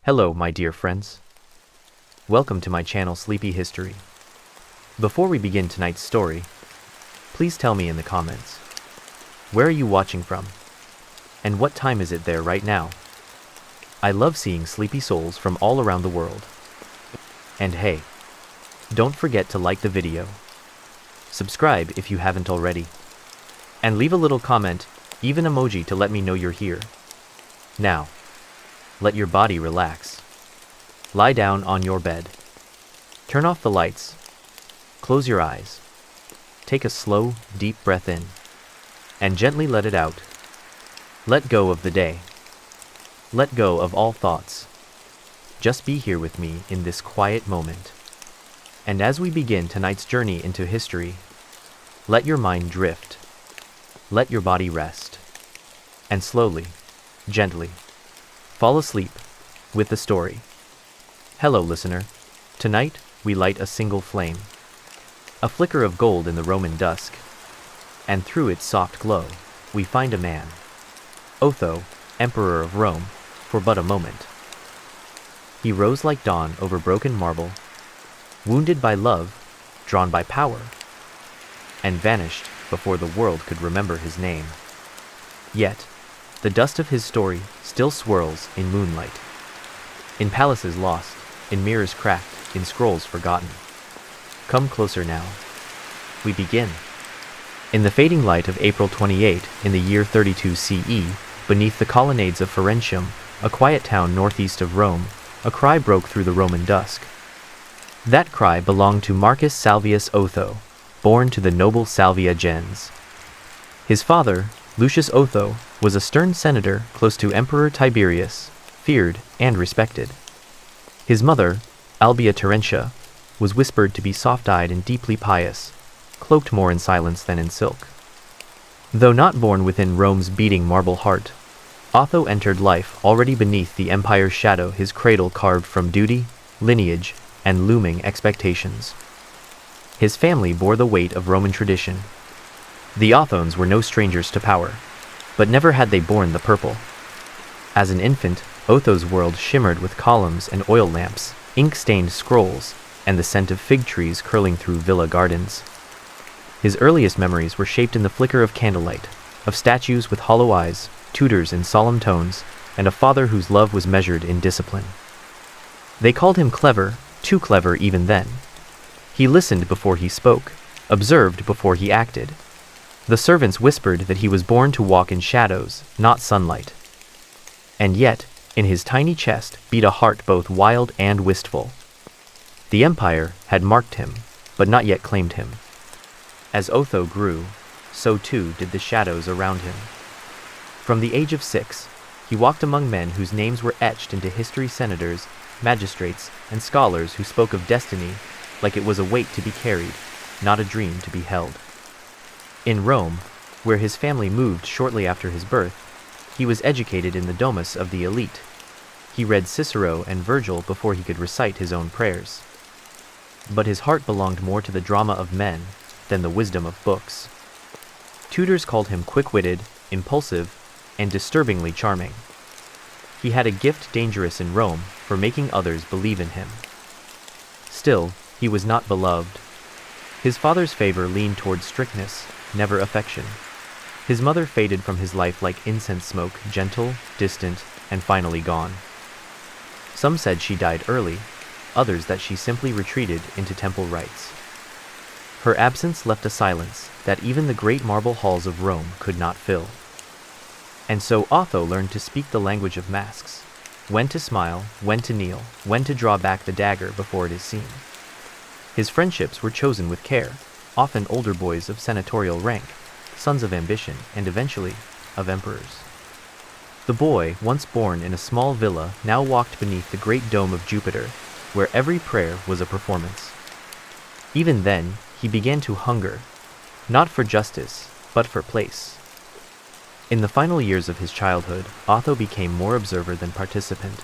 Hello, my dear friends. Welcome to my channel Sleepy History. Before we begin tonight's story, please tell me in the comments, where are you watching from? And what time is it there right now? I love seeing sleepy souls from all around the world. And hey, don't forget to like the video, subscribe if you haven't already, and leave a little comment, even emoji, to let me know you're here. Now, let your body relax. Lie down on your bed. Turn off the lights. Close your eyes. Take a slow, deep breath in, and gently let it out. Let go of the day. Let go of all thoughts. Just be here with me in this quiet moment. And as we begin tonight's journey into history, let your mind drift. Let your body rest. And slowly, gently, fall asleep with the story. Hello, listener. Tonight, we light a single flame. A flicker of gold in the Roman dusk. And through its soft glow, we find a man. Otho, Emperor of Rome, for but a moment. He rose like dawn over broken marble, wounded by love, drawn by power, and vanished before the world could remember his name. Yet, the dust of his story still swirls in moonlight, in palaces lost, in mirrors cracked, in scrolls forgotten. Come closer now. We begin. In the fading light of April 28, in the year 32 CE, beneath the colonnades of Ferentinum, a quiet town northeast of Rome, a cry broke through the Roman dusk. That cry belonged to Marcus Salvius Otho, born to the noble Salvia gens. His father, Lucius Otho, was a stern senator close to Emperor Tiberius, feared and respected. His mother, Albia Terentia, was whispered to be soft-eyed and deeply pious, cloaked more in silence than in silk. Though not born within Rome's beating marble heart, Otho entered life already beneath the empire's shadow, his cradle carved from duty, lineage, and looming expectations. His family bore the weight of Roman tradition. The Othons were no strangers to power, but never had they borne the purple. As an infant, Otho's world shimmered with columns and oil lamps, ink-stained scrolls, and the scent of fig trees curling through villa gardens. His earliest memories were shaped in the flicker of candlelight, of statues with hollow eyes, tutors in solemn tones, and a father whose love was measured in discipline. They called him clever, too clever even then. He listened before he spoke, observed before he acted. The servants whispered that he was born to walk in shadows, not sunlight. And yet, in his tiny chest beat a heart both wild and wistful. The empire had marked him, but not yet claimed him. As Otho grew, so too did the shadows around him. From the age of 6, he walked among men whose names were etched into history: senators, magistrates, and scholars who spoke of destiny like it was a weight to be carried, not a dream to be held. In Rome, where his family moved shortly after his birth, he was educated in the domus of the elite. He read Cicero and Virgil before he could recite his own prayers. But his heart belonged more to the drama of men than the wisdom of books. Tutors called him quick-witted, impulsive, and disturbingly charming. He had a gift dangerous in Rome for making others believe in him. Still, he was not beloved. His father's favor leaned toward strictness, never affection. His mother faded from his life like incense smoke, gentle, distant, and finally gone. Some said she died early, others that she simply retreated into temple rites. Her absence left a silence that even the great marble halls of Rome could not fill. And so Otho learned to speak the language of masks, when to smile, when to kneel, when to draw back the dagger before it is seen. His friendships were chosen with care, often older boys of senatorial rank, sons of ambition, and eventually, of emperors. The boy, once born in a small villa, now walked beneath the great dome of Jupiter, where every prayer was a performance. Even then, he began to hunger, not for justice, but for place. In the final years of his childhood, Otho became more observer than participant.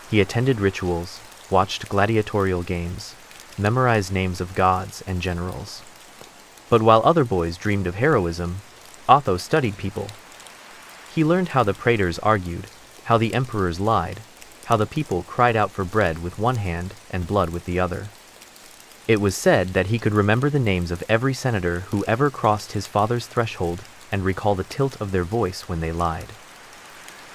He attended rituals, watched gladiatorial games, memorized names of gods and generals. But while other boys dreamed of heroism, Otho studied people. He learned how the praetors argued, how the emperors lied, how the people cried out for bread with one hand and blood with the other. It was said that he could remember the names of every senator who ever crossed his father's threshold and recall the tilt of their voice when they lied.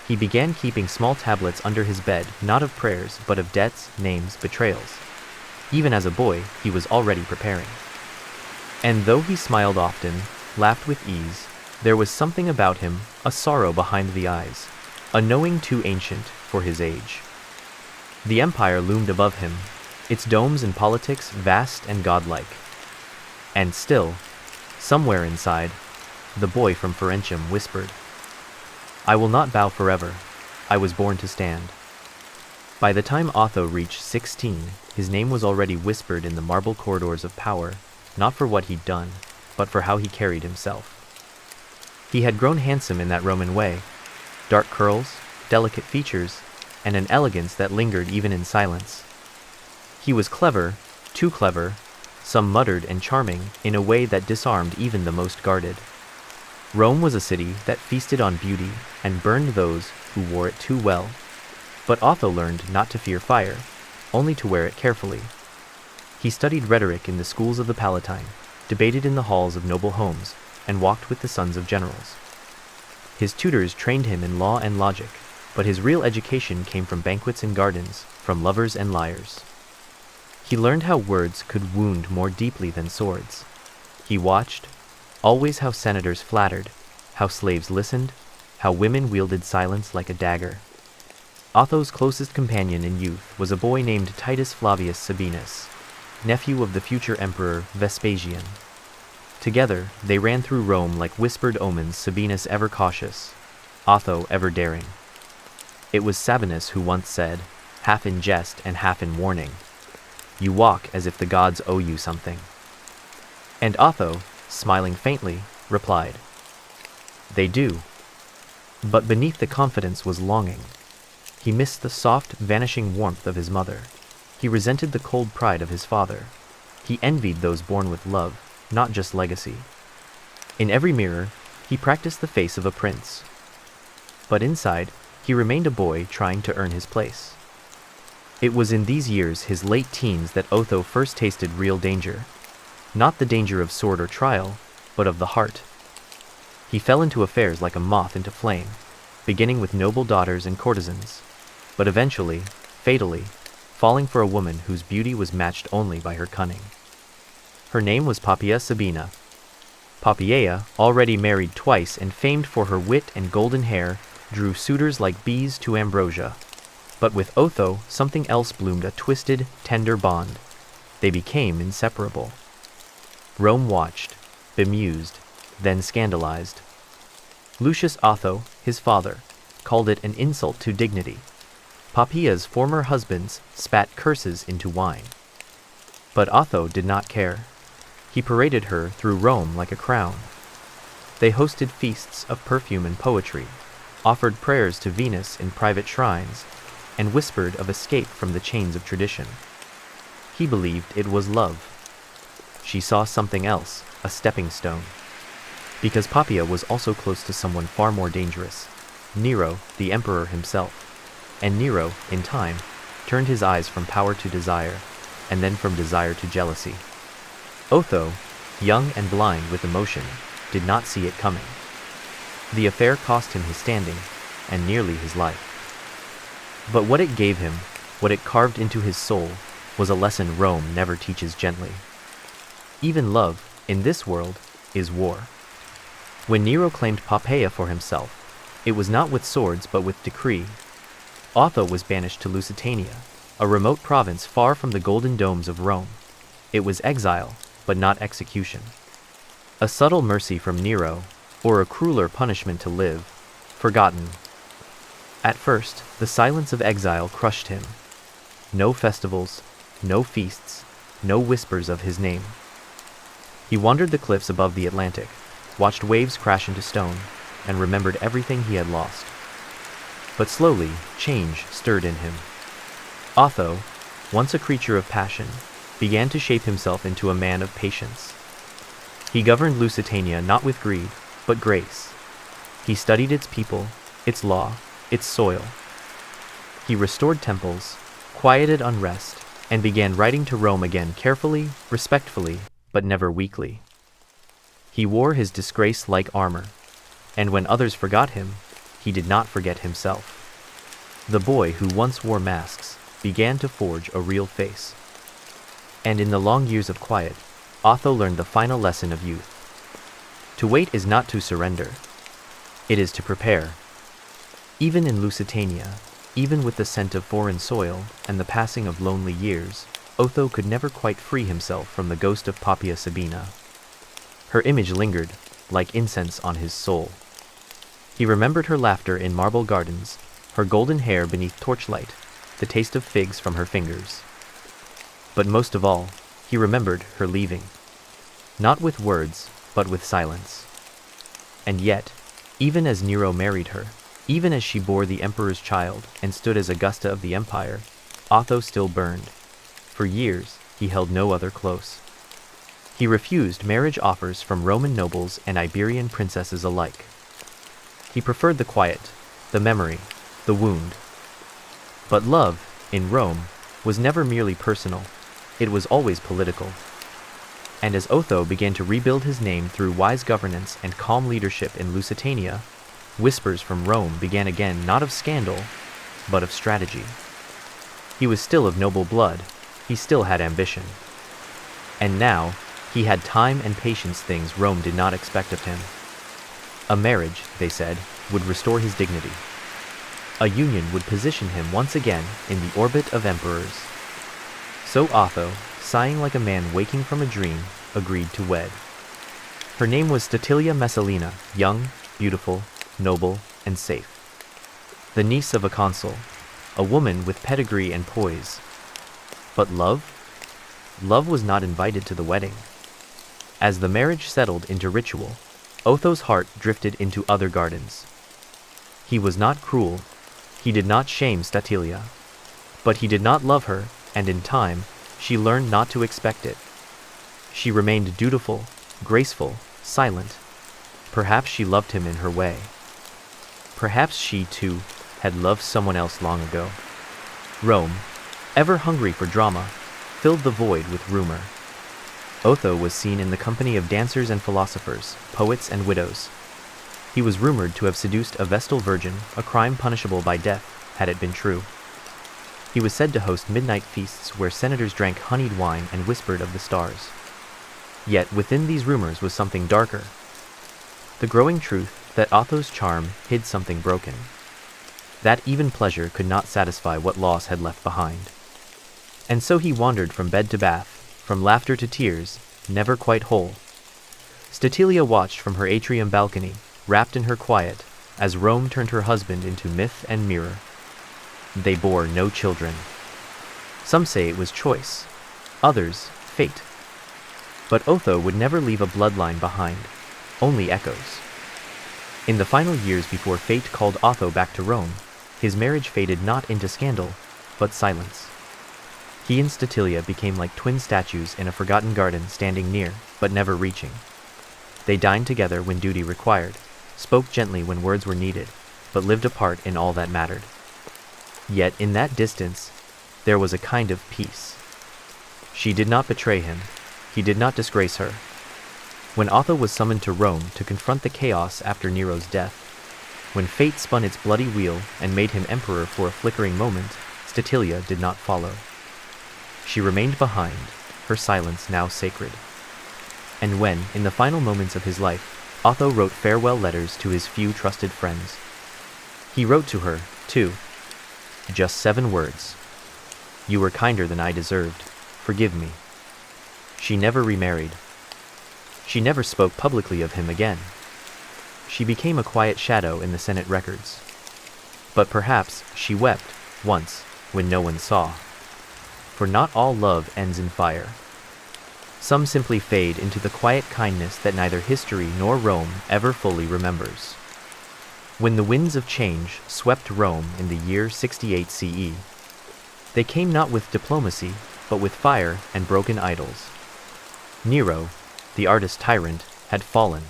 He began keeping small tablets under his bed, not of prayers, but of debts, names, betrayals. Even as a boy, he was already preparing. And though he smiled often, laughed with ease, there was something about him, a sorrow behind the eyes, a knowing too ancient for his age. The empire loomed above him, its domes and politics vast and godlike. And still, somewhere inside, the boy from Ferentium whispered, "I will not bow forever. I was born to stand." By the time Otho reached 16, his name was already whispered in the marble corridors of power, not for what he'd done, but for how he carried himself. He had grown handsome in that Roman way, dark curls, delicate features, and an elegance that lingered even in silence. He was clever, too clever, some muttered, and charming in a way that disarmed even the most guarded. Rome was a city that feasted on beauty and burned those who wore it too well. But Otho learned not to fear fire, only to wear it carefully. He studied rhetoric in the schools of the Palatine, debated in the halls of noble homes, and walked with the sons of generals. His tutors trained him in law and logic, but his real education came from banquets and gardens, from lovers and liars. He learned how words could wound more deeply than swords. He watched, always, how senators flattered, how slaves listened, how women wielded silence like a dagger. Otho's closest companion in youth was a boy named Titus Flavius Sabinus, nephew of the future emperor Vespasian. Together, they ran through Rome like whispered omens, Sabinus ever cautious, Otho ever daring. It was Sabinus who once said, half in jest and half in warning, "You walk as if the gods owe you something." And Otho, smiling faintly, replied, "They do." But beneath the confidence was longing. He missed the soft, vanishing warmth of his mother. He resented the cold pride of his father. He envied those born with love, not just legacy. In every mirror, he practiced the face of a prince. But inside, he remained a boy trying to earn his place. It was in these years, his late teens, that Otho first tasted real danger. Not the danger of sword or trial, but of the heart. He fell into affairs like a moth into flame, beginning with noble daughters and courtesans, but eventually, fatally, falling for a woman whose beauty was matched only by her cunning. Her name was Poppaea Sabina. Poppaea, already married twice and famed for her wit and golden hair, drew suitors like bees to ambrosia. But with Otho, something else bloomed, a twisted, tender bond. They became inseparable. Rome watched, bemused, then scandalized. Lucius Otho, his father, called it an insult to dignity. Poppaea's former husbands spat curses into wine. But Otho did not care. He paraded her through Rome like a crown. They hosted feasts of perfume and poetry, offered prayers to Venus in private shrines, and whispered of escape from the chains of tradition. He believed it was love. She saw something else, a stepping stone. Because Poppaea was also close to someone far more dangerous, Nero, the emperor himself. And Nero, in time, turned his eyes from power to desire, and then from desire to jealousy. Otho, young and blind with emotion, did not see it coming. The affair cost him his standing, and nearly his life. But what it gave him, what it carved into his soul, was a lesson Rome never teaches gently. Even love, in this world, is war. When Nero claimed Poppaea for himself, it was not with swords but with decree. Otho was banished to Lusitania, a remote province far from the golden domes of Rome. It was exile, but not execution. A subtle mercy from Nero, or a crueler punishment to live, forgotten. At first, the silence of exile crushed him. No festivals, no feasts, no whispers of his name. He wandered the cliffs above the Atlantic, watched waves crash into stone, and remembered everything he had lost. But slowly, change stirred in him. Otho, once a creature of passion, began to shape himself into a man of patience. He governed Lusitania not with greed, but grace. He studied its people, its law, its soil. He restored temples, quieted unrest, and began writing to Rome again carefully, respectfully, but never weakly. He wore his disgrace like armor, and when others forgot him, he did not forget himself. The boy who once wore masks began to forge a real face. And in the long years of quiet, Otho learned the final lesson of youth. To wait is not to surrender. It is to prepare. Even in Lusitania, even with the scent of foreign soil and the passing of lonely years, Otho could never quite free himself from the ghost of Poppaea Sabina. Her image lingered, like incense on his soul. He remembered her laughter in marble gardens, her golden hair beneath torchlight, the taste of figs from her fingers. But most of all, he remembered her leaving. Not with words, but with silence. And yet, even as Nero married her, even as she bore the emperor's child and stood as Augusta of the empire, Otho still burned. For years, he held no other close. He refused marriage offers from Roman nobles and Iberian princesses alike. He preferred the quiet, the memory, the wound. But love, in Rome, was never merely personal. It was always political. And as Otho began to rebuild his name through wise governance and calm leadership in Lusitania, whispers from Rome began again not of scandal, but of strategy. He was still of noble blood, he still had ambition. And now, he had time and patience, things Rome did not expect of him. A marriage, they said, would restore his dignity. A union would position him once again in the orbit of emperors. So Otho, sighing like a man waking from a dream, agreed to wed. Her name was Statilia Messalina, young, beautiful, noble, and safe. The niece of a consul, a woman with pedigree and poise. But love? Love was not invited to the wedding. As the marriage settled into ritual, Otho's heart drifted into other gardens. He was not cruel, he did not shame Statilia, but he did not love her, and in time, she learned not to expect it. She remained dutiful, graceful, silent. Perhaps she loved him in her way. Perhaps she, too, had loved someone else long ago. Rome, ever hungry for drama, filled the void with rumor. Otho was seen in the company of dancers and philosophers, poets and widows. He was rumored to have seduced a Vestal virgin, a crime punishable by death, had it been true. He was said to host midnight feasts where senators drank honeyed wine and whispered of the stars. Yet within these rumors was something darker. The growing truth that Otho's charm hid something broken. That even pleasure could not satisfy what loss had left behind. And so he wandered from bed to bath, from laughter to tears, never quite whole. Statilia watched from her atrium balcony, wrapped in her quiet, as Rome turned her husband into myth and mirror. They bore no children. Some say it was choice, others, fate. But Otho would never leave a bloodline behind, only echoes. In the final years before fate called Otho back to Rome, his marriage faded not into scandal, but silence. He and Statilia became like twin statues in a forgotten garden, standing near, but never reaching. They dined together when duty required, spoke gently when words were needed, but lived apart in all that mattered. Yet in that distance, there was a kind of peace. She did not betray him, he did not disgrace her. When Otho was summoned to Rome to confront the chaos after Nero's death, when fate spun its bloody wheel and made him emperor for a flickering moment, Statilia did not follow. She remained behind, her silence now sacred. And when, in the final moments of his life, Otho wrote farewell letters to his few trusted friends, he wrote to her, too, just 7 words. You were kinder than I deserved. Forgive me. She never remarried. She never spoke publicly of him again. She became a quiet shadow in the Senate records. But perhaps she wept, once, when no one saw. For not all love ends in fire. Some simply fade into the quiet kindness that neither history nor Rome ever fully remembers. When the winds of change swept Rome in the year 68 CE, they came not with diplomacy, but with fire and broken idols. Nero, the artist tyrant, had fallen.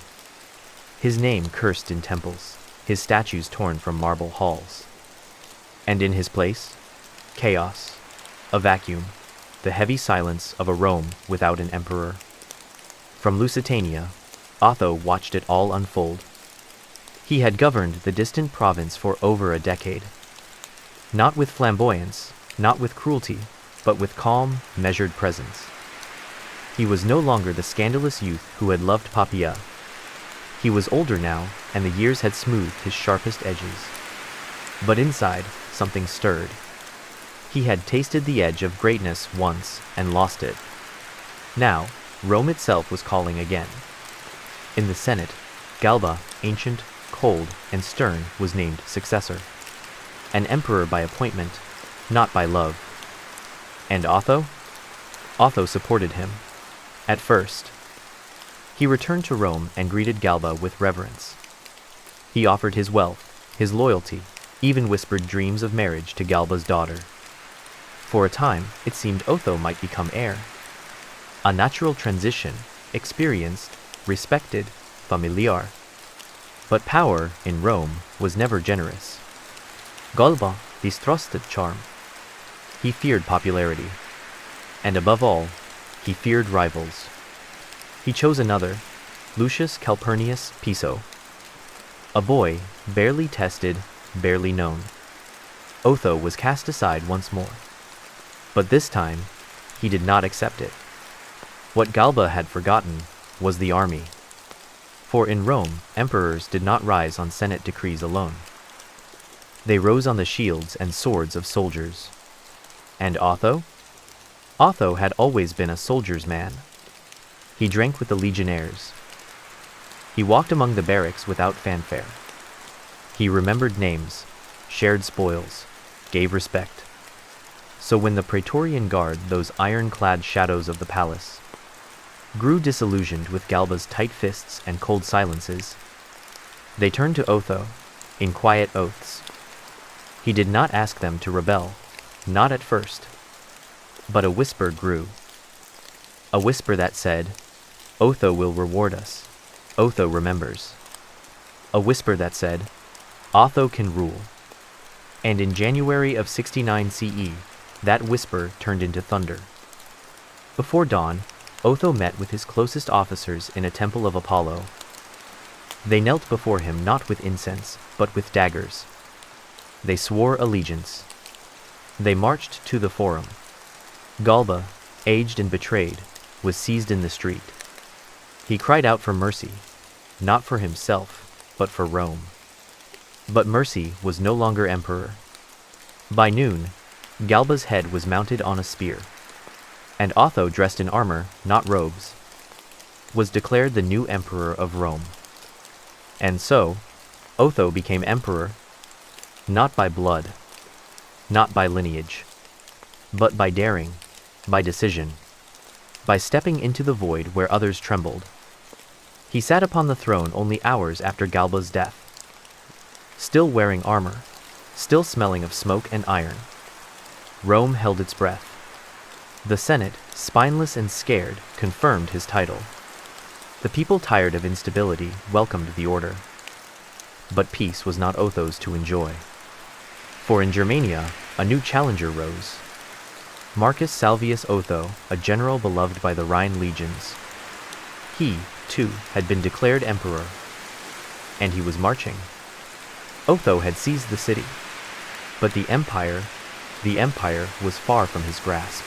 His name cursed in temples, his statues torn from marble halls. And in his place, chaos, a vacuum, the heavy silence of a Rome without an emperor. From Lusitania, Otho watched it all unfold. He had governed the distant province for over a decade. Not with flamboyance, not with cruelty, but with calm, measured presence. He was no longer the scandalous youth who had loved Papia. He was older now, and the years had smoothed his sharpest edges. But inside, something stirred. He had tasted the edge of greatness once and lost it. Now, Rome itself was calling again. In the Senate, Galba, ancient, cold, and stern, was named successor. An emperor by appointment, not by love. And Otho? Otho supported him. At first. He returned to Rome and greeted Galba with reverence. He offered his wealth, his loyalty, even whispered dreams of marriage to Galba's daughter. For a time, it seemed Otho might become heir. A natural transition, experienced, respected, familiar. But power, in Rome, was never generous. Galba distrusted charm. He feared popularity. And above all, he feared rivals. He chose another, Lucius Calpurnius Piso. A boy, barely tested, barely known. Otho was cast aside once more. But this time, he did not accept it. What Galba had forgotten was the army. For in Rome, emperors did not rise on Senate decrees alone. They rose on the shields and swords of soldiers. And Otho? Otho had always been a soldier's man. He drank with the legionnaires. He walked among the barracks without fanfare. He remembered names, shared spoils, gave respect. So when the Praetorian Guard, those iron-clad shadows of the palace, grew disillusioned with Galba's tight fists and cold silences, they turned to Otho, in quiet oaths. He did not ask them to rebel, not at first. But a whisper grew. A whisper that said, Otho will reward us. Otho remembers. A whisper that said, Otho can rule. And in January of 69 CE, that whisper turned into thunder. Before dawn, Otho met with his closest officers in a temple of Apollo. They knelt before him not with incense, but with daggers. They swore allegiance. They marched to the forum. Galba, aged and betrayed, was seized in the street. He cried out for mercy, not for himself, but for Rome. But mercy was no longer emperor. By noon, Galba's head was mounted on a spear, and Otho, dressed in armor, not robes, was declared the new emperor of Rome. And so, Otho became emperor, not by blood, not by lineage, but by daring, by decision, by stepping into the void where others trembled. He sat upon the throne only hours after Galba's death, still wearing armor, still smelling of smoke and iron. Rome held its breath. The Senate, spineless and scared, confirmed his title. The people, tired of instability, welcomed the order. But peace was not Otho's to enjoy. For in Germania, a new challenger rose. Marcus Salvius Otho, a general beloved by the Rhine legions. He, too, had been declared emperor. And he was marching. Otho had seized the city. But the empire was far from his grasp.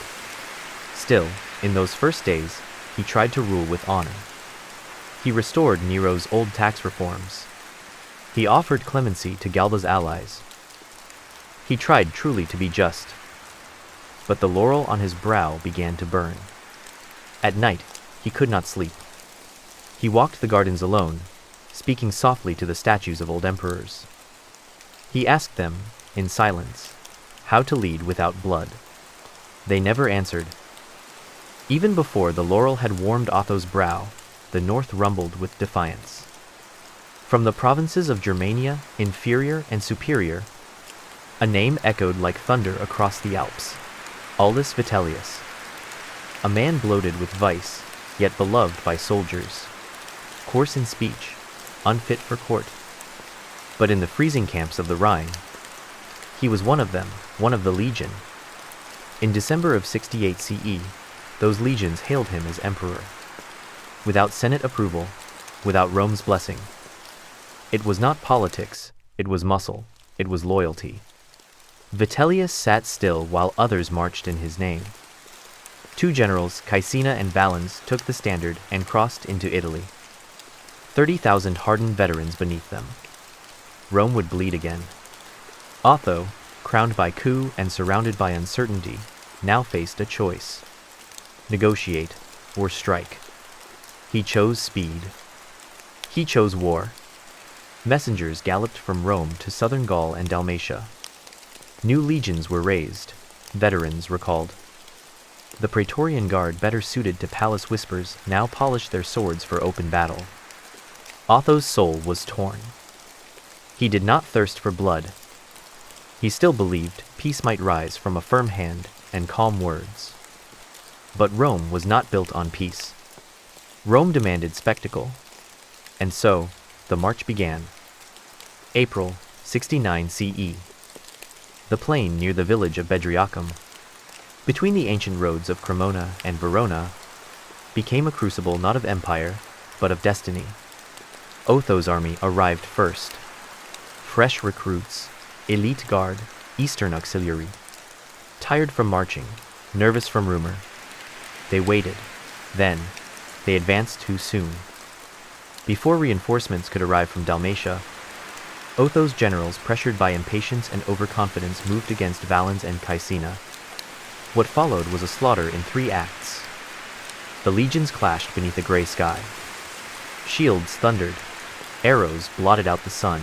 Still, in those first days, he tried to rule with honor. He restored Nero's old tax reforms. He offered clemency to Galba's allies. He tried truly to be just. But the laurel on his brow began to burn. At night, he could not sleep. He walked the gardens alone, speaking softly to the statues of old emperors. He asked them, in silence, how to lead without blood. They never answered. Even before the laurel had warmed Otho's brow, the north rumbled with defiance. From the provinces of Germania, inferior and superior, a name echoed like thunder across the Alps: Aulus Vitellius. A man bloated with vice, yet beloved by soldiers. Coarse in speech, unfit for court. But in the freezing camps of the Rhine, He was one of them, one of the legion. In December of 68 CE, those legions hailed him as emperor. Without Senate approval, without Rome's blessing. It was not politics, it was muscle, it was loyalty. Vitellius sat still while others marched in his name. Two generals, Caecina and Valens, took the standard and crossed into Italy. 30,000 hardened veterans beneath them. Rome would bleed again. Otho, crowned by coup and surrounded by uncertainty, now faced a choice. Negotiate or strike. He chose speed. He chose war. Messengers galloped from Rome to southern Gaul and Dalmatia. New legions were raised, veterans recalled. The Praetorian Guard, better suited to palace whispers, now polished their swords for open battle. Otho's soul was torn. He did not thirst for blood. He still believed peace might rise from a firm hand and calm words. But Rome was not built on peace. Rome demanded spectacle. And so, the march began. April 69 CE. The plain near the village of Bedriacum, between the ancient roads of Cremona and Verona, became a crucible not of empire, but of destiny. Otho's army arrived first. Fresh recruits, elite guard, eastern auxiliary. Tired from marching, nervous from rumor. They waited. Then, they advanced too soon. Before reinforcements could arrive from Dalmatia, Otho's generals, pressured by impatience and overconfidence, moved against Valens and Caecina. What followed was a slaughter in 3 acts. The legions clashed beneath a gray sky. Shields thundered. Arrows blotted out the sun.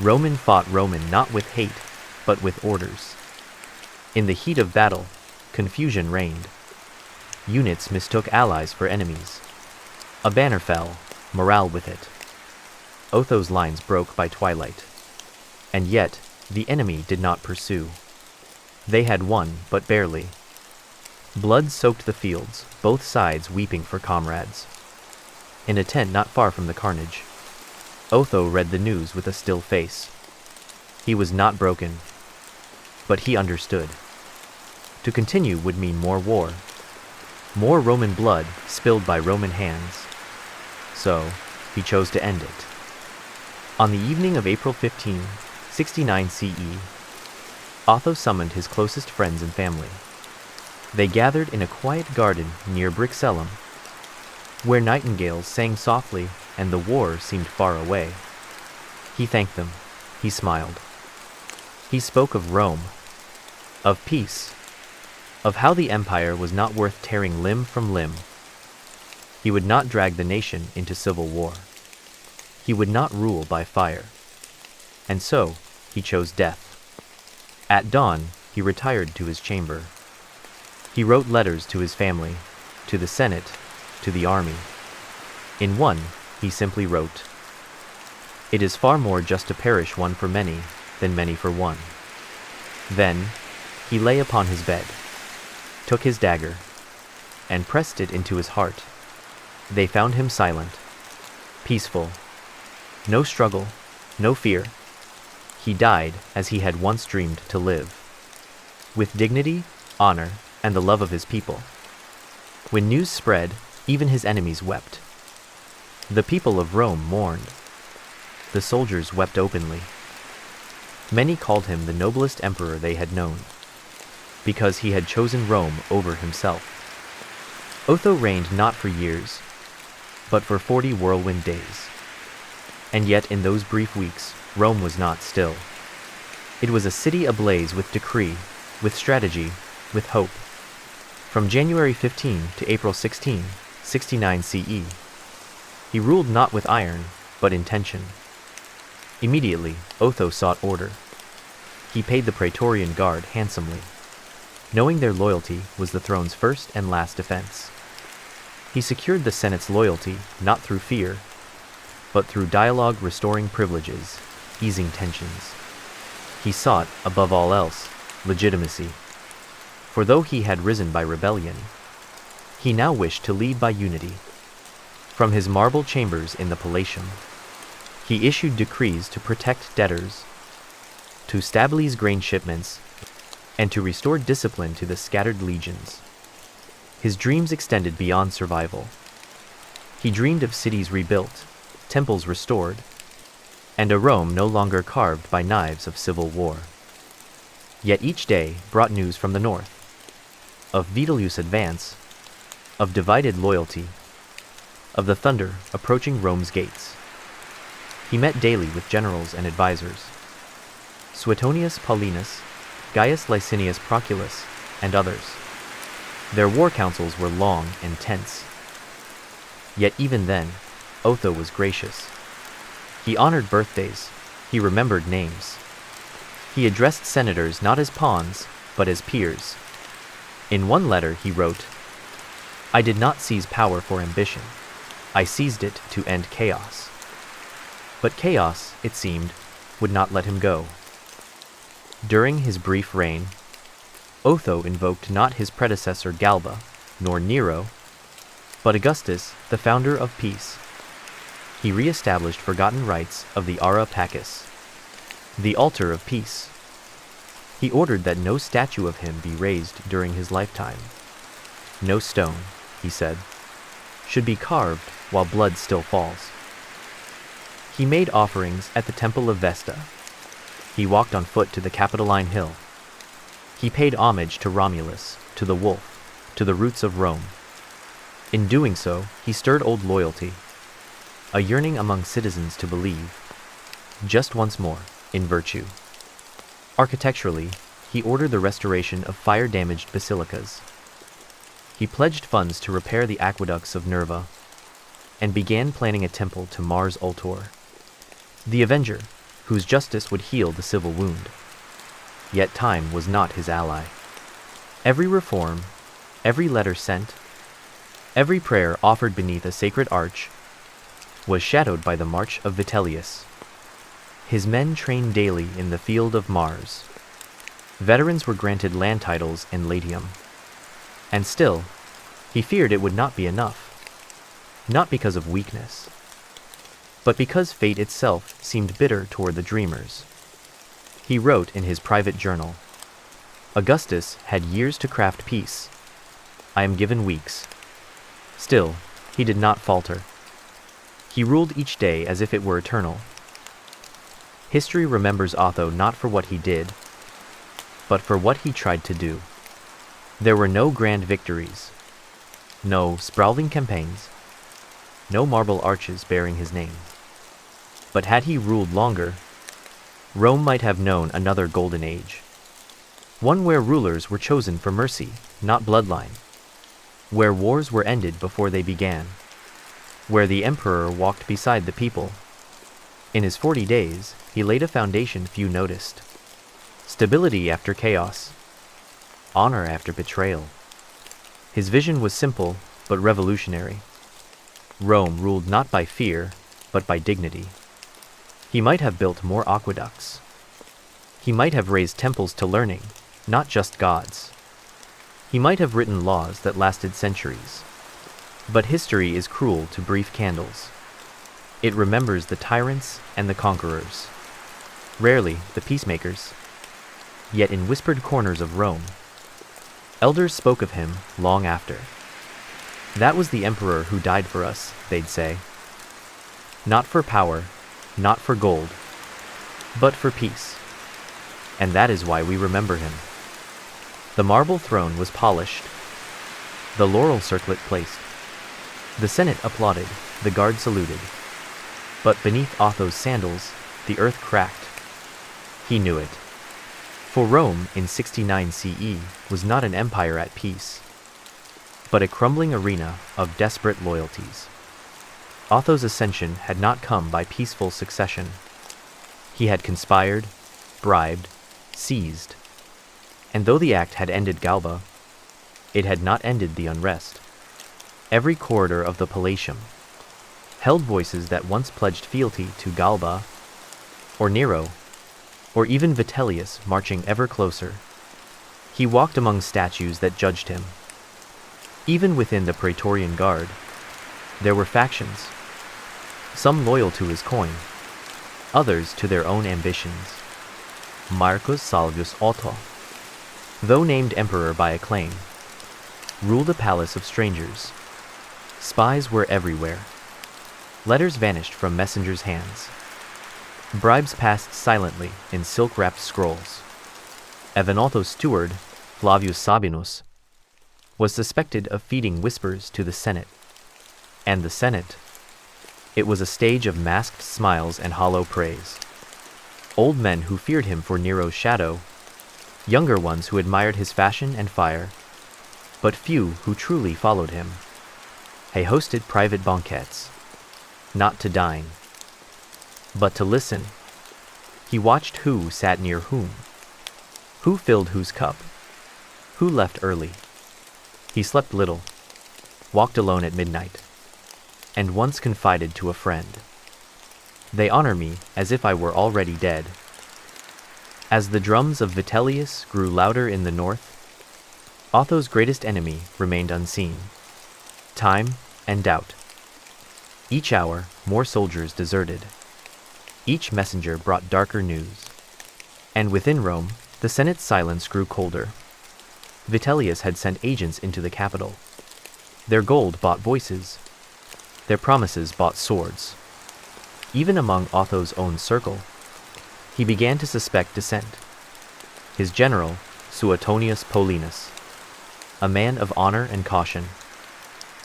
Roman fought Roman not with hate, but with orders. In the heat of battle, confusion reigned. Units mistook allies for enemies. A banner fell, morale with it. Otho's lines broke by twilight. And yet, the enemy did not pursue. They had won, but barely. Blood soaked the fields, both sides weeping for comrades. In a tent not far from the carnage, Otho read the news with a still face. He was not broken, but he understood. To continue would mean more war. More Roman blood spilled by Roman hands. So, he chose to end it. On the evening of April 15, 69 CE, Otho summoned his closest friends and family. They gathered in a quiet garden near Brixellum, where nightingales sang softly and the war seemed far away. He thanked them. He smiled. He spoke of Rome, of peace, of how the empire was not worth tearing limb from limb. He would not drag the nation into civil war. He would not rule by fire. And so, he chose death. At dawn, he retired to his chamber. He wrote letters to his family, to the Senate, to the army. In one, he simply wrote, "It is far more just to perish one for many than many for one." Then, he lay upon his bed, took his dagger, and pressed it into his heart. They found him silent, peaceful, no struggle, no fear. He died as he had once dreamed to live, with dignity, honor, and the love of his people. When news spread, even his enemies wept. The people of Rome mourned. The soldiers wept openly. Many called him the noblest emperor they had known, because he had chosen Rome over himself. Otho reigned not for years, but for 40 whirlwind days. And yet in those brief weeks, Rome was not still. It was a city ablaze with decree, with strategy, with hope. From January 15 to April 16, 69 CE, he ruled not with iron, but intention. Immediately, Otho sought order. He paid the Praetorian Guard handsomely, knowing their loyalty was the throne's first and last defense. He secured the Senate's loyalty not through fear, but through dialogue, restoring privileges, easing tensions. He sought, above all else, legitimacy. For though he had risen by rebellion, he now wished to lead by unity. From his marble chambers in the Palatium, he issued decrees to protect debtors, to stabilize grain shipments, and to restore discipline to the scattered legions. His dreams extended beyond survival. He dreamed of cities rebuilt, temples restored, and a Rome no longer carved by knives of civil war. Yet each day brought news from the north, of Vitellius' advance, of divided loyalty, of the thunder approaching Rome's gates. He met daily with generals and advisors, Suetonius Paulinus, Gaius Licinius Proculus, and others. Their war councils were long and tense. Yet even then, Otho was gracious. He honored birthdays, he remembered names. He addressed senators not as pawns, but as peers. In one letter he wrote, "I did not seize power for ambition. I seized it to end chaos." But chaos, it seemed, would not let him go. During his brief reign, Otho invoked not his predecessor Galba, nor Nero, but Augustus, the founder of peace. He re-established forgotten rites of the Ara Pacis, the altar of peace. He ordered that no statue of him be raised during his lifetime. No stone, he said, should be carved while blood still falls. He made offerings at the temple of Vesta. He walked on foot to the Capitoline Hill. He paid homage to Romulus, to the wolf, to the roots of Rome. In doing so, he stirred old loyalty, a yearning among citizens to believe, just once more, in virtue. Architecturally, he ordered the restoration of fire-damaged basilicas. He pledged funds to repair the aqueducts of Nerva, and began planning a temple to Mars Ultor, the Avenger, whose justice would heal the civil wound. Yet time was not his ally. Every reform, every letter sent, every prayer offered beneath a sacred arch, was shadowed by the march of Vitellius. His men trained daily in the field of Mars. Veterans were granted land titles in Latium. And still, he feared it would not be enough. Not because of weakness, but because fate itself seemed bitter toward the dreamers. He wrote in his private journal, "Augustus had years to craft peace. I am given weeks." Still, he did not falter. He ruled each day as if it were eternal. History remembers Otho not for what he did, but for what he tried to do. There were no grand victories, no sprawling campaigns, no marble arches bearing his name. But had he ruled longer, Rome might have known another golden age. One where rulers were chosen for mercy, not bloodline. Where wars were ended before they began. Where the emperor walked beside the people. In his 40 days, he laid a foundation few noticed. Stability after chaos. Honor after betrayal. His vision was simple, but revolutionary. Rome ruled not by fear, but by dignity. He might have built more aqueducts. He might have raised temples to learning, not just gods. He might have written laws that lasted centuries. But history is cruel to brief candles. It remembers the tyrants and the conquerors, rarely the peacemakers. Yet in whispered corners of Rome, elders spoke of him long after. That was the emperor who died for us, they'd say. Not for power, not for gold, but for peace. And that is why we remember him. The marble throne was polished, the laurel circlet placed. The Senate applauded, the guard saluted. But beneath Otho's sandals, the earth cracked. He knew it. For Rome in 69 CE was not an empire at peace, but a crumbling arena of desperate loyalties. Otho's ascension had not come by peaceful succession. He had conspired, bribed, seized. And though the act had ended Galba, it had not ended the unrest. Every corridor of the Palatium held voices that once pledged fealty to Galba, or Nero, or even Vitellius marching ever closer. He walked among statues that judged him. Even within the Praetorian Guard, there were factions, some loyal to his coin, others to their own ambitions. Marcus Salvius Otto, though named emperor by acclaim, ruled a palace of strangers. Spies were everywhere. Letters vanished from messengers' hands. Bribes passed silently in silk-wrapped scrolls. Even Otho's steward, Flavius Sabinus, was suspected of feeding whispers to the Senate. And the Senate? It was a stage of masked smiles and hollow praise. Old men who feared him for Nero's shadow, younger ones who admired his fashion and fire, but few who truly followed him. He hosted private banquets, not to dine, but to listen. He watched who sat near whom, who filled whose cup, who left early. He slept little, walked alone at midnight, and once confided to a friend, "They honor me as if I were already dead." As the drums of Vitellius grew louder in the north, Otho's greatest enemy remained unseen: time and doubt. Each hour, more soldiers deserted. Each messenger brought darker news. And within Rome, the Senate's silence grew colder. Vitellius had sent agents into the capital. Their gold bought voices. Their promises bought swords. Even among Otho's own circle, he began to suspect dissent. His general, Suetonius Paulinus, a man of honor and caution,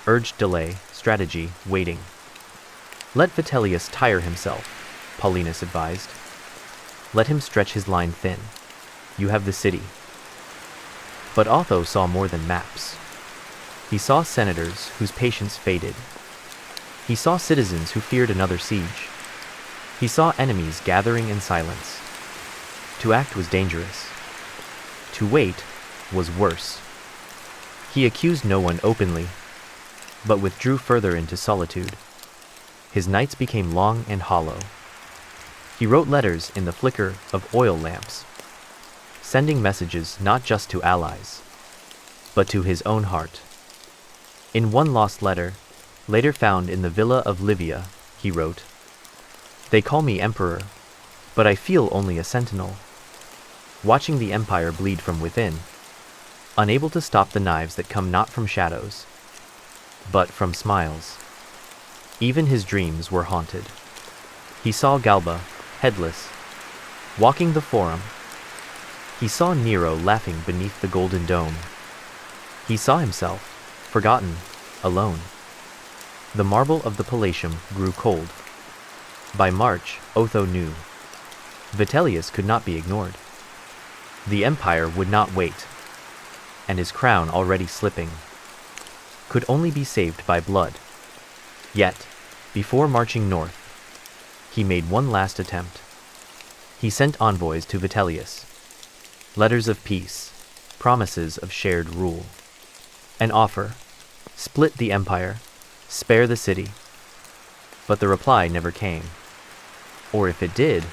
urged delay, strategy, waiting. "Let Vitellius tire himself," Paulinus advised. "Let him stretch his line thin. You have the city." But Otho saw more than maps. He saw senators whose patience faded. He saw citizens who feared another siege. He saw enemies gathering in silence. To act was dangerous. To wait was worse. He accused no one openly, but withdrew further into solitude. His nights became long and hollow. He wrote letters in the flicker of oil lamps, sending messages not just to allies, but to his own heart. In one lost letter, later found in the villa of Livia, he wrote, "They call me emperor, but I feel only a sentinel, watching the empire bleed from within, unable to stop the knives that come not from shadows, but from smiles." Even his dreams were haunted. He saw Galba, headless, walking the forum. He saw Nero laughing beneath the golden dome. He saw himself, forgotten, alone. The marble of the Palatium grew cold. By March, Otho knew. Vitellius could not be ignored. The empire would not wait, and his crown already slipping could only be saved by blood. Yet, before marching north, he made one last attempt. He sent envoys to Vitellius, letters of peace, promises of shared rule. An offer: split the empire, spare the city. But the reply never came. Or if it did,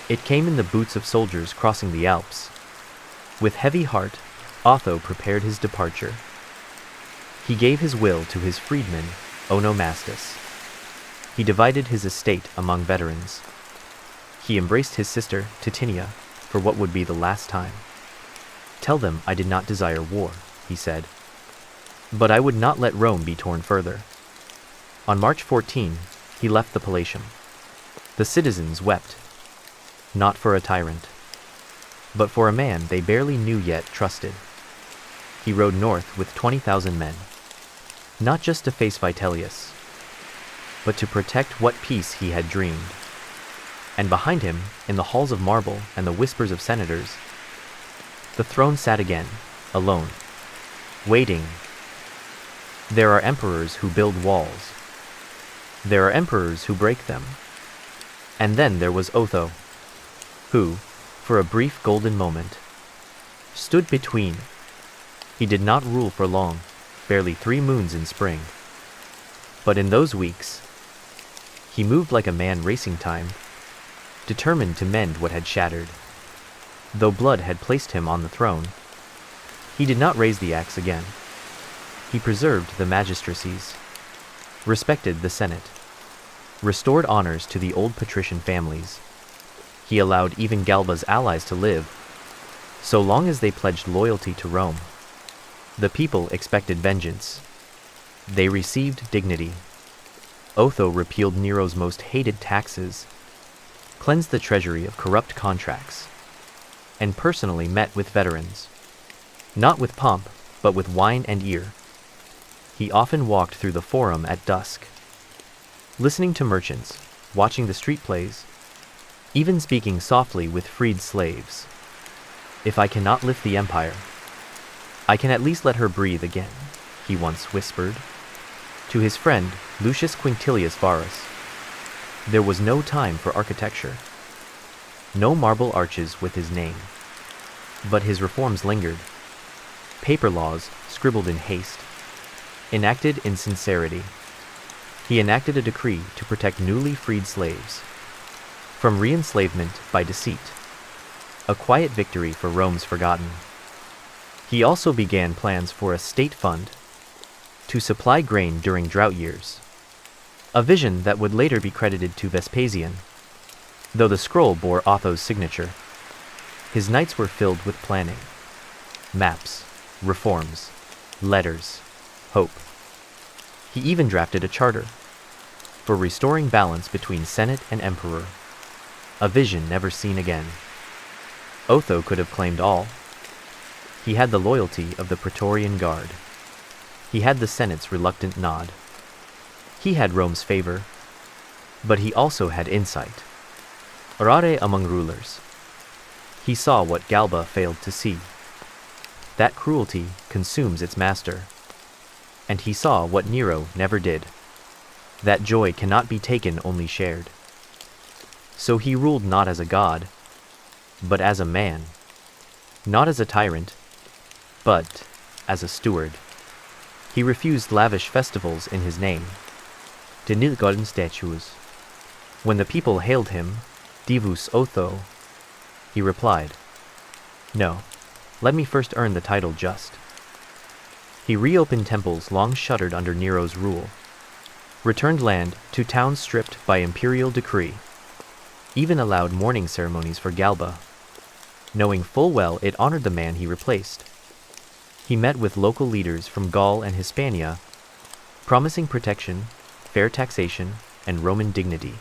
it came in the boots of soldiers crossing the Alps. With heavy heart, Otho prepared his departure. He gave his will to his freedman, Onomastus. He divided his estate among veterans. He embraced his sister, Titinia, for what would be the last time. "Tell them I did not desire war," he said, "but I would not let Rome be torn further." On March 14, he left the Palatium. The citizens wept, not for a tyrant, but for a man they barely knew yet trusted. He rode north with 20,000 men, not just to face Vitellius, but to protect what peace he had dreamed. And behind him, in the halls of marble and the whispers of senators, the throne sat again, alone, waiting. There are emperors who build walls. There are emperors who break them. And then there was Otho, who, for a brief golden moment, stood between. He did not rule for long, barely 3 moons in spring. But in those weeks, he moved like a man racing time, determined to mend what had shattered. Though blood had placed him on the throne, he did not raise the axe again. He preserved the magistracies, respected the Senate, restored honors to the old patrician families. He allowed even Galba's allies to live, so long as they pledged loyalty to Rome. The people expected vengeance. They received dignity. Otho repealed Nero's most hated taxes, cleansed the treasury of corrupt contracts, and personally met with veterans. Not with pomp, but with wine and ear. He often walked through the forum at dusk, listening to merchants, watching the street plays, even speaking softly with freed slaves. "If I cannot lift the empire, I can at least let her breathe again," he once whispered to his friend Lucius Quintilius Varus. There was no time for architecture, no marble arches with his name. But his reforms lingered. Paper laws, scribbled in haste, enacted in sincerity. He enacted a decree to protect newly freed slaves from re-enslavement by deceit, a quiet victory for Rome's forgotten. He also began plans for a state fund to supply grain during drought years, a vision that would later be credited to Vespasian, though the scroll bore Otho's signature. His nights were filled with planning, maps, reforms, letters, hope. He even drafted a charter for restoring balance between Senate and Emperor, a vision never seen again. Otho could have claimed all. He had the loyalty of the Praetorian Guard. He had the Senate's reluctant nod. He had Rome's favor, but he also had insight. Rare among rulers. He saw what Galba failed to see, that cruelty consumes its master. And he saw what Nero never did, that joy cannot be taken, only shared. So he ruled not as a god, but as a man, not as a tyrant, but as a steward. He refused lavish festivals in his name, denied golden statues. When the people hailed him, Divus Otho, he replied, "No, let me first earn the title just." He reopened temples long shuttered under Nero's rule, returned land to towns stripped by imperial decree, even allowed mourning ceremonies for Galba, knowing full well it honored the man he replaced. He met with local leaders from Gaul and Hispania, promising protection, fair taxation, and Roman dignity.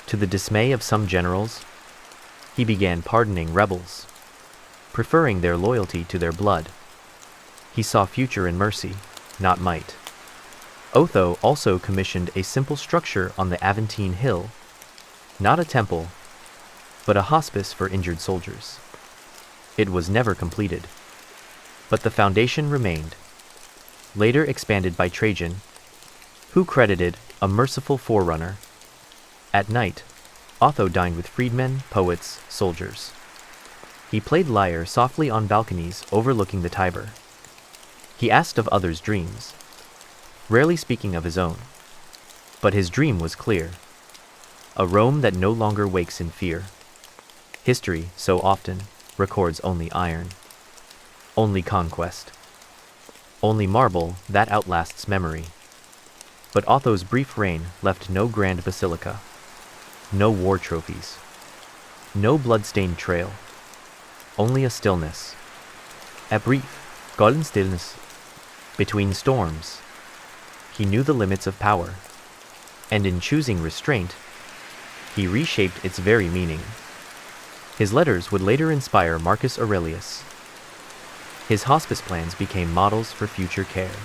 To the dismay of some generals, he began pardoning rebels, preferring their loyalty to their blood. He saw future in mercy, not might. Otho also commissioned a simple structure on the Aventine Hill, not a temple, but a hospice for injured soldiers. It was never completed, but the foundation remained, later expanded by Trajan, who credited a merciful forerunner. At night, Otho dined with freedmen, poets, soldiers. He played lyre softly on balconies overlooking the Tiber. He asked of others' dreams, rarely speaking of his own. But his dream was clear: a Rome that no longer wakes in fear. History, so often, records only iron, only conquest, only marble that outlasts memory. But Otho's brief reign left no grand basilica, no war trophies, no blood-stained trail, only a stillness, a brief, golden stillness. Between storms, he knew the limits of power, and in choosing restraint, he reshaped its very meaning. His letters would later inspire Marcus Aurelius. His hospice plans became models for future care.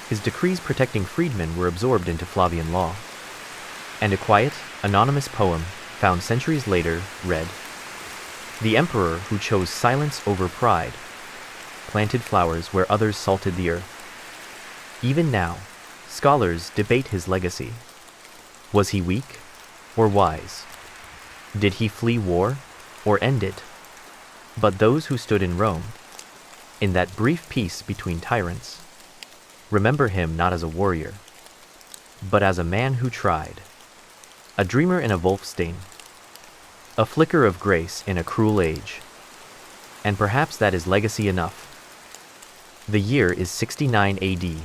His decrees protecting freedmen were absorbed into Flavian law, and a quiet, anonymous poem found centuries later read, "The emperor who chose silence over pride planted flowers where others salted the earth." Even now, scholars debate his legacy. Was he weak or wise? Did he flee war or end it? But those who stood in Rome, in that brief peace between tyrants, remember him not as a warrior, but as a man who tried, a dreamer in a Wolfstein, a flicker of grace in a cruel age. And perhaps that is legacy enough. The year is 69 AD,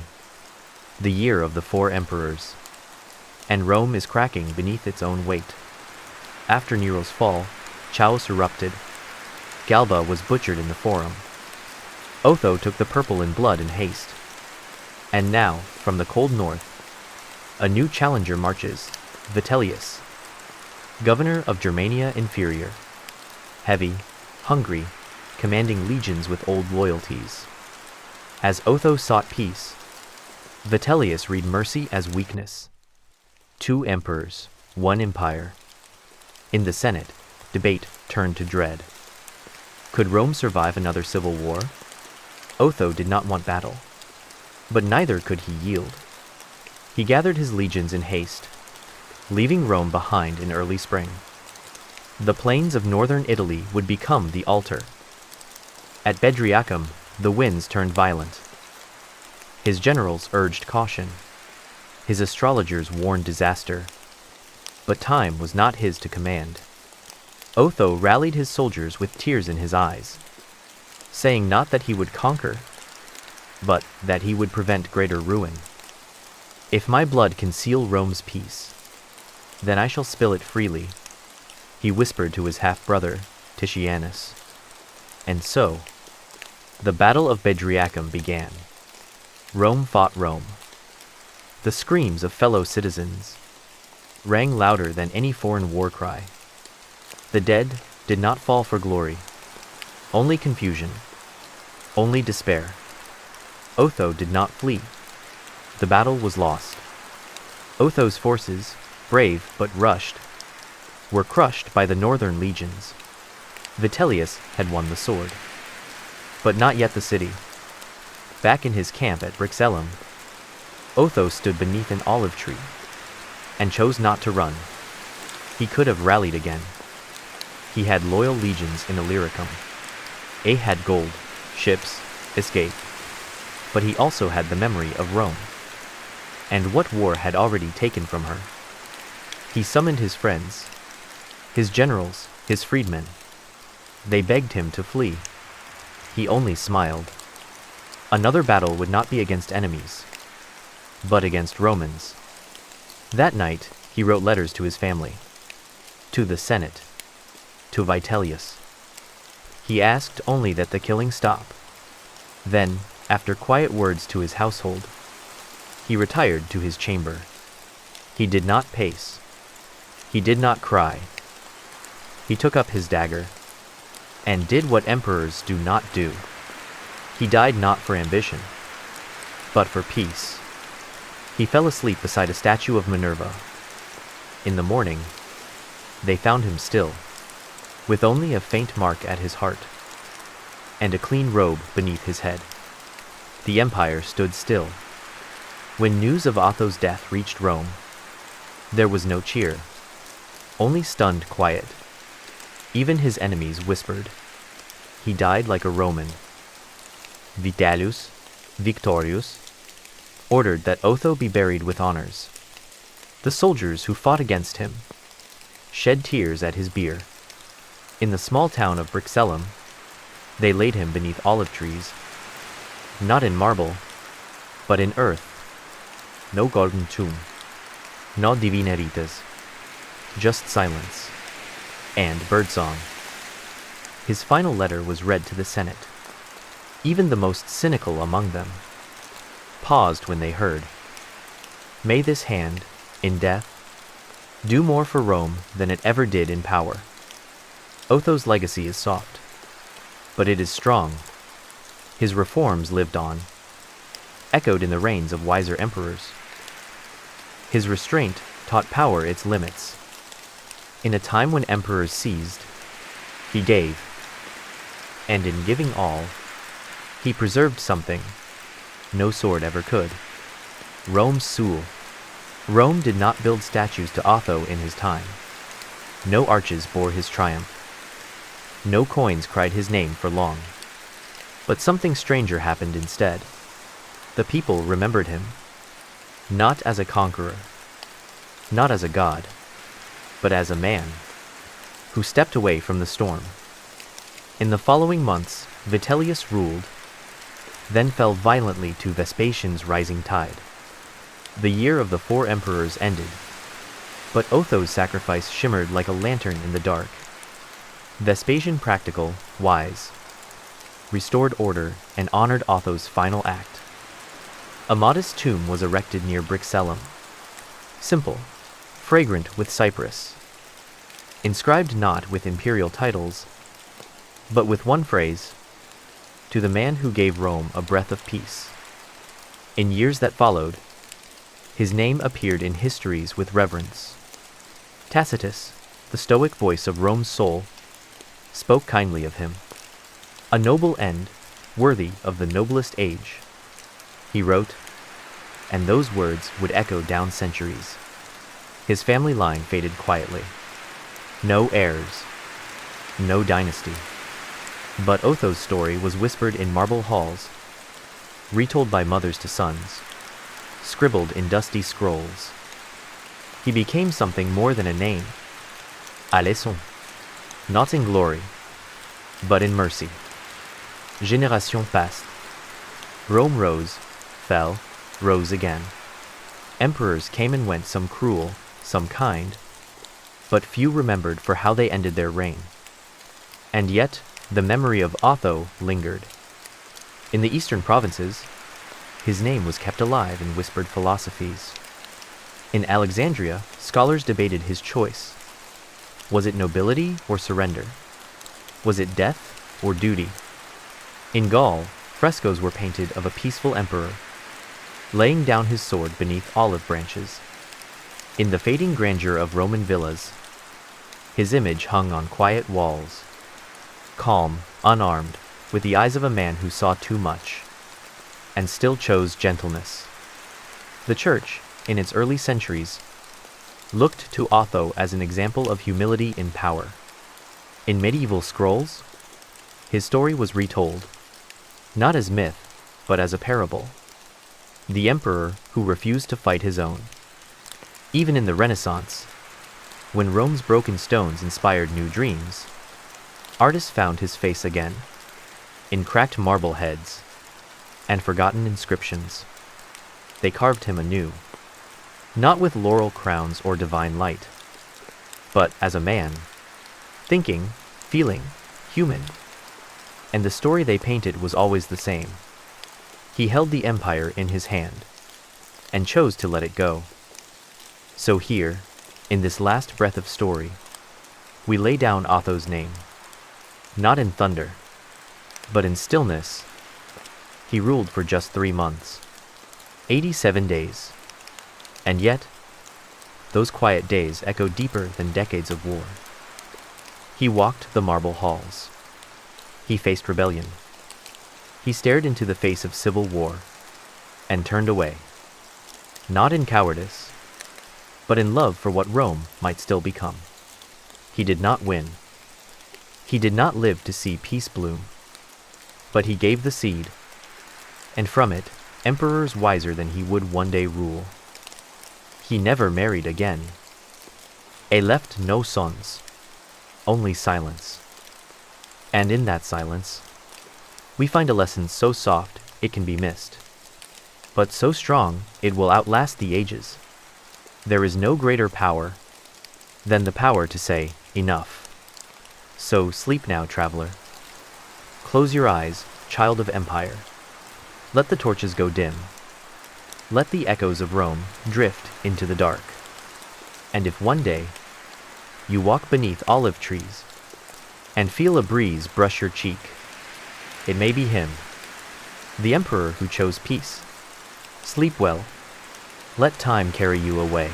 the year of the 4 emperors, and Rome is cracking beneath its own weight. After Nero's fall, chaos erupted. Galba was butchered in the Forum. Otho took the purple in blood in haste. And now, from the cold north, a new challenger marches, Vitellius, governor of Germania Inferior, heavy, hungry, commanding legions with old loyalties. As Otho sought peace, Vitellius read mercy as weakness. 2 emperors, 1 empire. In the Senate, debate turned to dread. Could Rome survive another civil war? Otho did not want battle, but neither could he yield. He gathered his legions in haste, leaving Rome behind in early spring. The plains of northern Italy would become the altar. At Bedriacum, the winds turned violent. His generals urged caution. His astrologers warned disaster. But time was not his to command. Otho rallied his soldiers with tears in his eyes, saying not that he would conquer, but that he would prevent greater ruin. If my blood can seal Rome's peace, then I shall spill it freely, he whispered to his half-brother, Titianus. And so, the Battle of Bedriacum began. Rome fought Rome. The screams of fellow citizens rang louder than any foreign war cry. The dead did not fall for glory, only confusion, only despair. Otho did not flee. The battle was lost. Otho's forces, brave but rushed, were crushed by the northern legions. Vitellius had won the sword, but not yet the city. Back in his camp at Brixellum, Otho stood beneath an olive tree and chose not to run. He could have rallied again. He had loyal legions in Illyricum. A had gold, ships, escape, but he also had the memory of Rome. And what war had already taken from her? He summoned his friends, his generals, his freedmen. They begged him to flee. He only smiled. Another battle would not be against enemies, but against Romans. That night, he wrote letters to his family, to the Senate, to Vitellius. He asked only that the killing stop. Then, after quiet words to his household, he retired to his chamber. He did not pace. He did not cry. He took up his dagger and did what emperors do not do. He died not for ambition, but for peace. He fell asleep beside a statue of Minerva. In the morning, they found him still, with only a faint mark at his heart, and a clean robe beneath his head. The empire stood still. When news of Otho's death reached Rome, there was no cheer, only stunned quiet. Even his enemies whispered, "He died like a Roman." Vitellius, victorious, ordered that Otho be buried with honors. The soldiers who fought against him shed tears at his bier. In the small town of Brixellum, they laid him beneath olive trees, not in marble, but in earth. No golden tomb, no divine rites, just silence and birdsong. His final letter was read to the Senate. Even the most cynical among them paused when they heard, "May this hand, in death, do more for Rome than it ever did in power." Otho's legacy is soft, but it is strong. His reforms lived on, echoed in the reigns of wiser emperors. His restraint taught power its limits. In a time when emperors seized, he gave, and in giving all, he preserved something no sword ever could. Rome's Sul. Rome did not build statues to Otho in his time. No arches bore his triumph. No coins cried his name for long. But something stranger happened instead. The people remembered him, not as a conqueror, not as a god, but as a man who stepped away from the storm. In the following months, Vitellius ruled, then fell violently to Vespasian's rising tide. The year of the 4 emperors ended. But Otho's sacrifice shimmered like a lantern in the dark. Vespasian, practical, wise, restored order and honored Otho's final act. A modest tomb was erected near Brixellum, simple, fragrant with cypress, inscribed not with imperial titles, but with one phrase, "To the man who gave Rome a breath of peace." In years that followed, his name appeared in histories with reverence. Tacitus, the stoic voice of Rome's soul, spoke kindly of him. A noble end, worthy of the noblest age, he wrote, and those words would echo down centuries. His family line faded quietly. No heirs, no dynasty. But Otho's story was whispered in marble halls, retold by mothers to sons, scribbled in dusty scrolls. He became something more than a name, a leçon, not in glory, but in mercy. Génération passed. Rome rose, fell, rose again. Emperors came and went, some cruel, some kind, but few remembered for how they ended their reign. And yet, the memory of Otho lingered. In the eastern provinces, his name was kept alive in whispered philosophies. In Alexandria, scholars debated his choice. Was it nobility or surrender? Was it death or duty? In Gaul, frescoes were painted of a peaceful emperor, laying down his sword beneath olive branches. In the fading grandeur of Roman villas, his image hung on quiet walls, calm, unarmed, with the eyes of a man who saw too much, and still chose gentleness. The Church, in its early centuries, looked to Otho as an example of humility in power. In medieval scrolls, his story was retold, not as myth, but as a parable. The emperor who refused to fight his own. Even in the Renaissance, when Rome's broken stones inspired new dreams, artists found his face again, in cracked marble heads and forgotten inscriptions. They carved him anew, not with laurel crowns or divine light, but as a man, thinking, feeling, human. And the story they painted was always the same. He held the empire in his hand, and chose to let it go. So here, in this last breath of story, we lay down Otho's name, not in thunder, but in stillness. He ruled for just 3 months, 87 days, and yet, those quiet days echo deeper than decades of war. He walked the marble halls. He faced rebellion. He stared into the face of civil war and turned away, not in cowardice, but in love for what Rome might still become. He did not win. He did not live to see peace bloom, but he gave the seed, and from it, emperors wiser than he would one day rule. He never married again. He left no sons, only silence. And in that silence, we find a lesson so soft it can be missed, but so strong it will outlast the ages. There is no greater power than the power to say, enough. So sleep now, traveler. Close your eyes, child of empire. Let the torches go dim. Let the echoes of Rome drift into the dark. And if one day you walk beneath olive trees and feel a breeze brush your cheek, it may be him, the emperor who chose peace. Sleep well. Let time carry you away.